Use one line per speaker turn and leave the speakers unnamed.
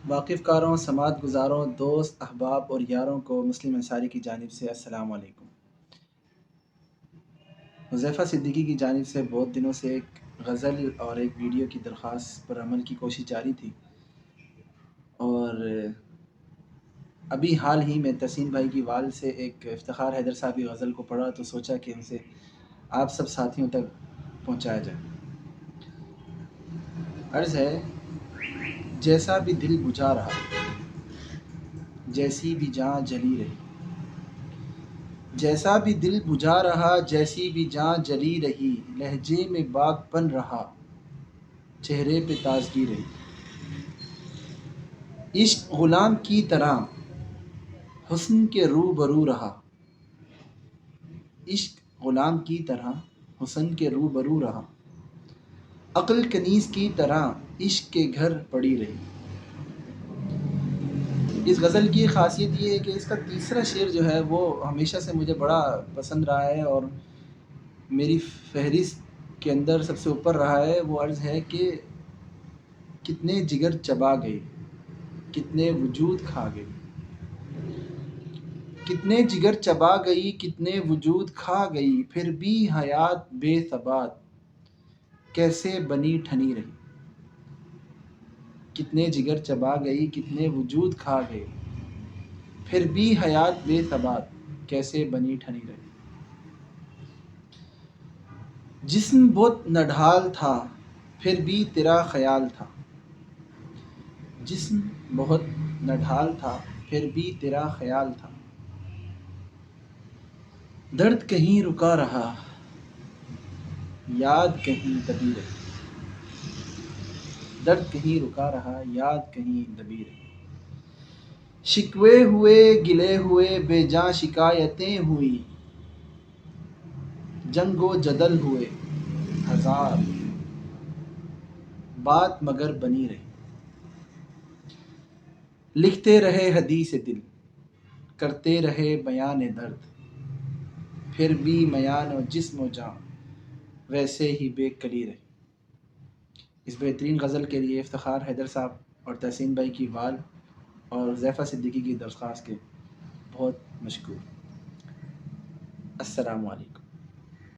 واقف کاروں، سماعت گزاروں، دوست احباب اور یاروں کو مسلم انصاری کی جانب سے السلام علیکم۔ حذیفہ صدیقی کی جانب سے بہت دنوں سے ایک غزل اور ایک ویڈیو کی درخواست پر عمل کی کوشش جاری تھی، اور ابھی حال ہی میں تحسین بھائی کی وال سے ایک افتخار حیدر صاحب کی غزل کو پڑھا تو سوچا کہ ان سے آپ سب ساتھیوں تک پہنچایا جائے۔ عرض ہے: جیسا بھی دل بجھا رہا، جیسی بھی جاں جلی رہی، جیسا بھی دل بجھا رہا، جیسی بھی جاں جلی رہی، لہجے میں باغ بن رہا، چہرے پہ تازگی رہی۔ عشق غلام کی طرح حسن کے روبرو رہا، عشق غلام کی طرح حسن کے روبرو رہا، عقل کنیز کی طرح عشق کے گھر پڑی رہی۔ اس غزل کی خاصیت یہ ہے کہ اس کا تیسرا شعر جو ہے وہ ہمیشہ سے مجھے بڑا پسند رہا ہے اور میری فہرست کے اندر سب سے اوپر رہا ہے۔ وہ عرض ہے کہ کتنے جگر چبا گئی، کتنے وجود کھا گئی، کتنے جگر چبا گئی، کتنے وجود کھا گئی، پھر بھی حیات بے ثبات کیسے بنی ٹھنی رہی۔ کتنے جگر چبا گئی، کتنے وجود کھا گئی، پھر بھی حیات بے ثبات کیسے بنی ٹھنی رہی۔ جسم بہت نڈھال تھا پھر بھی تیرا خیال تھا، جسم بہت نڈھال تھا پھر بھی تیرا خیال تھا، درد کہیں رکا رہا، یاد کہیں دبی رہی، درد کہیں رکا رہا، یاد کہیں دبی رہی۔ شکوے ہوئے، گلے ہوئے، بے جاں شکایتیں ہوئی، جنگ و جدل ہوئے ہزار، بات مگر بنی رہی۔ لکھتے رہے حدیث دل، کرتے رہے بیان درد، پھر بھی میان و جسم و جاں ویسے ہی بے کلی رہی۔ اس بہترین غزل کے لیے افتخار حیدر صاحب اور تحسین بھائی کی وال اور حذیفہ صدیقی کی درخواست کے بہت مشکور۔ السلام علیکم۔